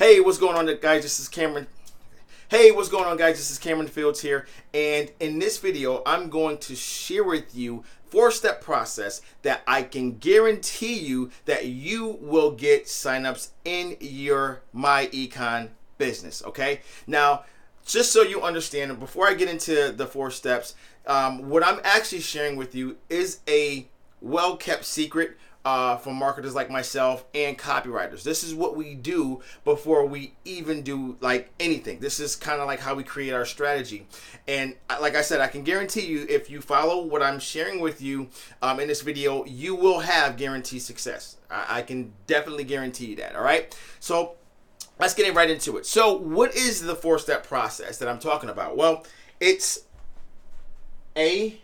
Hey, what's going on, guys? This is Cameron. Hey, what's going on, guys? This is Cameron Fields here, and in this video, I'm going to share with you 4-step process that I can guarantee you that you will get signups in your MyEcon business. Okay, now just so you understand, and before I get into the 4 steps, what I'm actually sharing with you is a well-kept secret for marketers like myself and copywriters. This is what we do before we even do like anything. This is kind of like how we create our strategy. And like I said, I can guarantee you, if you follow what I'm sharing with you in this video, you will have guaranteed success. I can definitely guarantee you that. All right. So let's get right into it. So what is the 4-step process that I'm talking about? Well, it's AIDA.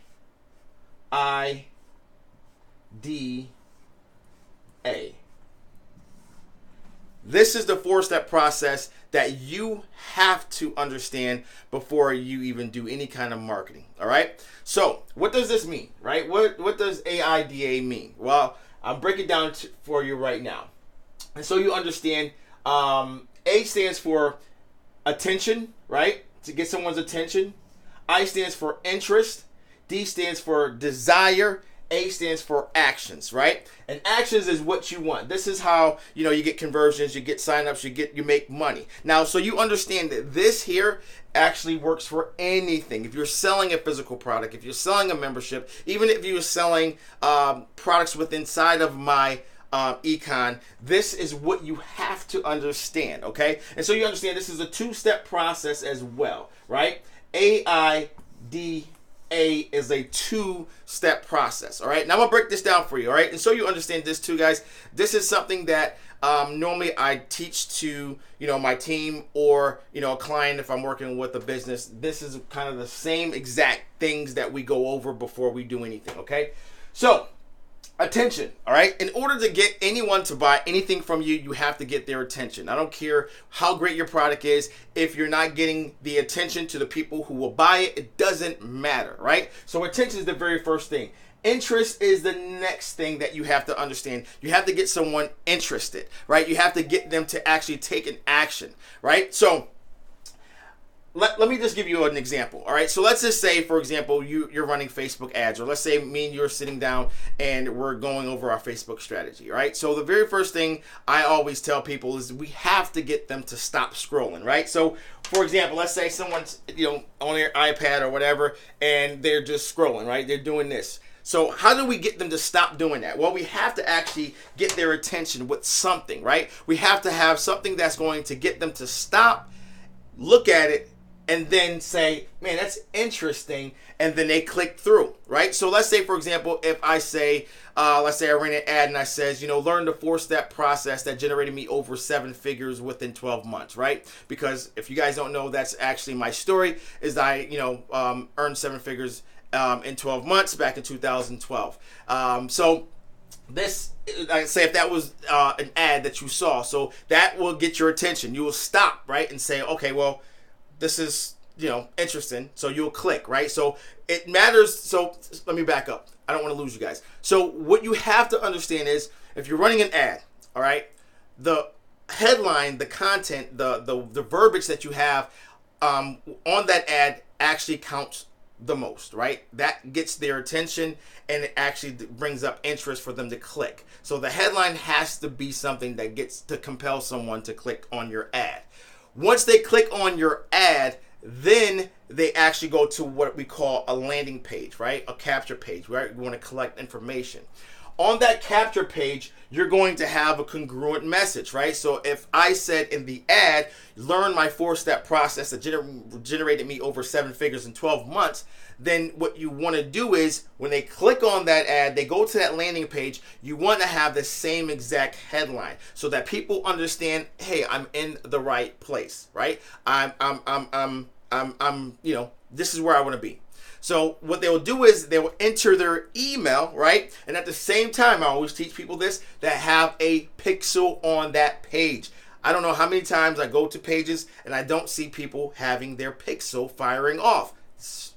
This is the 4-step process that you have to understand before you even do any kind of marketing. All right. So what does this mean, right? What does AIDA mean? Well, I'll break it down for you right now. And so you understand, A stands for attention, right? To get someone's attention. I stands for interest. D stands for desire. A stands for actions, right? And actions is what you want. This is how, you get conversions, you get signups, you make money. Now, so you understand that this here actually works for anything. If you're selling a physical product, if you're selling a membership, even if you're selling products inside of my econ, this is what you have to understand, okay? And so you understand this is a 2-step process as well, right? AIDA is a 2-step process. All right, now I'm gonna break this down for you. All right, and so you understand this too, guys. This is something that normally I teach to my team or a client if I'm working with a business. This is kind of the same exact things that we go over before we do anything. Okay, so attention. All right, in order to get anyone to buy anything from you, you have to get their attention. I don't care how great your product is. If you're not getting the attention to the people who will buy it, it doesn't matter, right? So attention is the very first thing. Interest is the next thing that you have to understand. You have to get someone interested, right? You have to get them to actually take an action, right? So let me just give you an example. All right. So let's just say, for example, you're running Facebook ads, or let's say me and you're sitting down and we're going over our Facebook strategy. All right. So the very first thing I always tell people is we have to get them to stop scrolling. Right. So for example, let's say someone's, on their iPad or whatever, and they're just scrolling, right? They're doing this. So how do we get them to stop doing that? Well, we have to actually get their attention with something, right? We have to have something that's going to get them to stop, look at it, and then say, man, that's interesting, and then they click through, right? So let's say, for example, if I say, let's say I ran an ad and I says, learn the 4-step process that generated me over 7 figures within 12 months, right? Because if you guys don't know, that's actually my story, is I, earned 7 figures in 12 months back in 2012. So this, I say, if that was an ad that you saw, so that will get your attention. You will stop, right, and say, okay, well, this is, interesting. So you'll click, right? So it matters. So let me back up. I don't want to lose you guys. So what you have to understand is, if you're running an ad, all right, the headline, the content, the verbiage that you have on that ad actually counts the most, right? That gets their attention, and it actually brings up interest for them to click. So the headline has to be something that gets to compel someone to click on your ad. Once they click on your ad, then they actually go to what we call a landing page, right? A capture page, right? We want to collect information. On that capture page, you're going to have a congruent message, right? So if I said in the ad, learn my 4-step process that generated me over 7 figures in 12 months, then what you want to do is, when they click on that ad, they go to that landing page, you want to have the same exact headline so that people understand, hey, I'm in the right place, right? This is where I want to be. So what they will do is they will enter their email, right? And at the same time, I always teach people this, that have a pixel on that page. I don't know how many times I go to pages and I don't see people having their pixel firing off. It's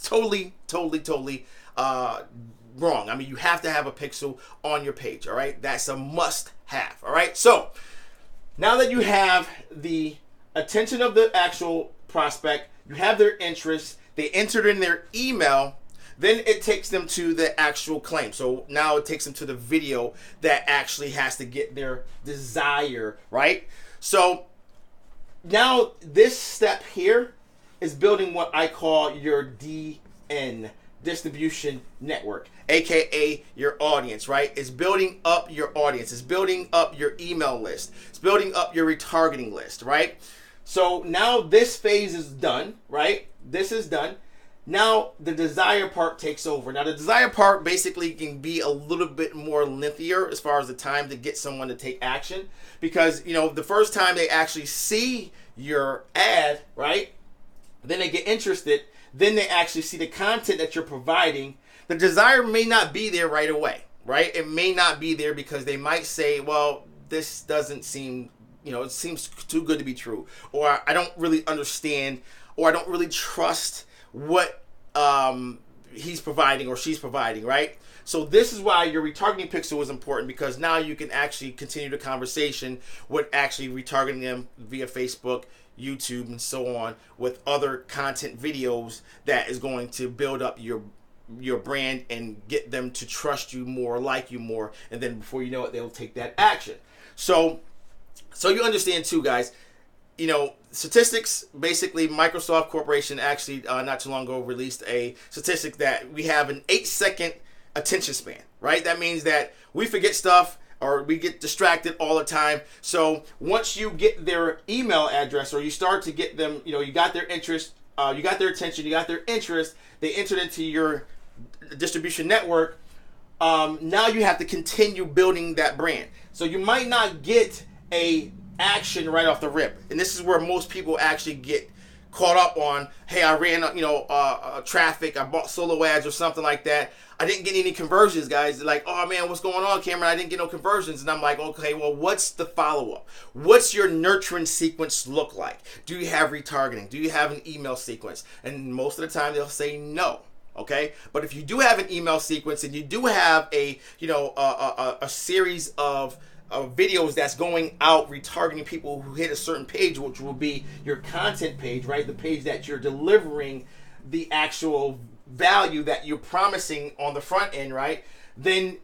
totally wrong. I mean, you have to have a pixel on your page, all right? That's a must have, all right? So Now that you have the attention of the actual prospect, you have their interest, they entered in their email, then it takes them to the actual claim. So now it takes them to the video that actually has to get their desire, right? So now this step here is building what I call your DN, distribution network, aka your audience, right? It's building up your audience, it's building up your email list, it's building up your retargeting list, right? So now this phase is done, right? This is done. Now the desire part takes over. Now the desire part basically can be a little bit more lengthier as far as the time to get someone to take action, because the first time they actually see your ad, right, then they get interested, then they actually see the content that you're providing. The desire may not be there right away, right? It may not be there because they might say, well, this doesn't seem, it seems too good to be true, or I don't really understand, or I don't really trust what he's providing or she's providing, right? So this is why your retargeting pixel is important, because now you can actually continue the conversation with actually retargeting them via Facebook, YouTube, and so on, with other content videos that is going to build up your brand and get them to trust you more, like you more, and then before you know it, they'll take that action. So you understand too, guys, statistics, basically Microsoft Corporation actually not too long ago released a statistic that we have an 8-second attention span, right? That means that we forget stuff or we get distracted all the time. So once you get their email address, or you start to get them, you got their interest, you got their attention, you got their interest, they entered into your distribution network, now you have to continue building that brand. So you might not get a action right off the rip, and this is where most people actually get caught up on. Hey, I ran traffic, I bought solo ads or something like that, I didn't get any conversions, guys. They're like, oh man, what's going on, Cameron? I didn't get no conversions. And I'm like, okay, well, what's the follow-up? What's your nurturing sequence look like? Do you have retargeting? Do you have an email sequence? And most of the time they'll say no. Okay, but if you do have an email sequence and you do have a series of videos that's going out retargeting people who hit a certain page, which will be your content page, right? The page that you're delivering the actual value that you're promising on the front end, right? Then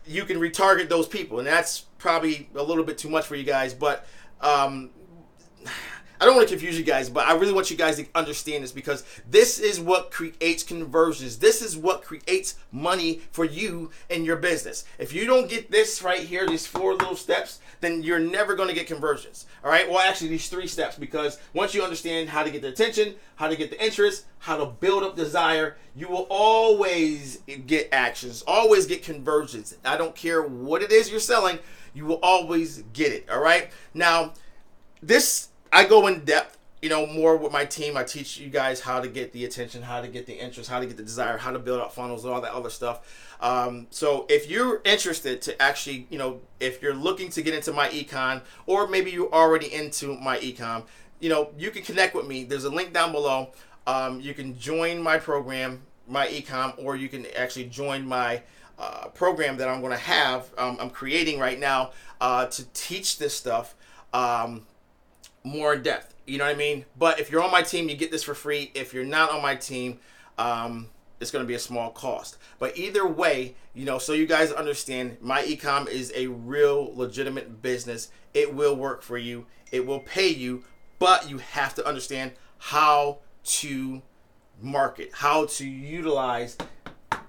you can retarget those people, and that's probably a little bit too much for you guys, but I don't want to confuse you guys, but I really want you guys to understand this, because this is what creates conversions. This is what creates money for you and your business. If you don't get this right here, these 4 little steps, then you're never going to get conversions. All right? Well, actually, these 3 steps, because once you understand how to get the attention, how to get the interest, how to build up desire, you will always get actions, always get conversions. I don't care what it is you're selling, you will always get it. All right? Now, this, I go in depth, more with my team. I teach you guys how to get the attention, how to get the interest, how to get the desire, how to build up funnels, all that other stuff. So if you're interested to actually, if you're looking to get into my econ, or maybe you're already into my econ, you can connect with me. There's a link down below. You can join my program, my econ, or you can actually join my program that I'm going to have. I'm creating right now to teach this stuff more in depth. You know what I mean? But if you're on my team, you get this for free. If you're not on my team, it's going to be a small cost. But either way, so you guys understand, my ecom is a real legitimate business. It will work for you. It will pay you, but you have to understand how to market, how to utilize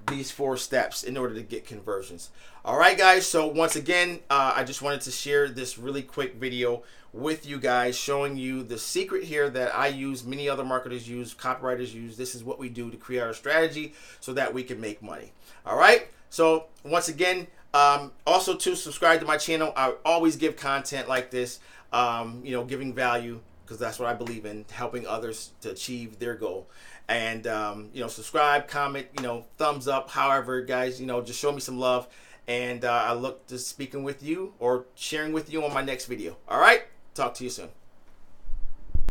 these 4 steps in order to get conversions. All right, guys. So once again, I just wanted to share this really quick video with you guys, showing you the secret here that I use, many other marketers use, copywriters use. This is what we do to create our strategy so that we can make money. All right. So once again, also to subscribe to my channel. I always give content like this, giving value, because that's what I believe in, helping others to achieve their goal. And subscribe, comment, thumbs up, however, guys, just show me some love. And I look to speaking with you or sharing with you on my next video. All right. Talk to you soon.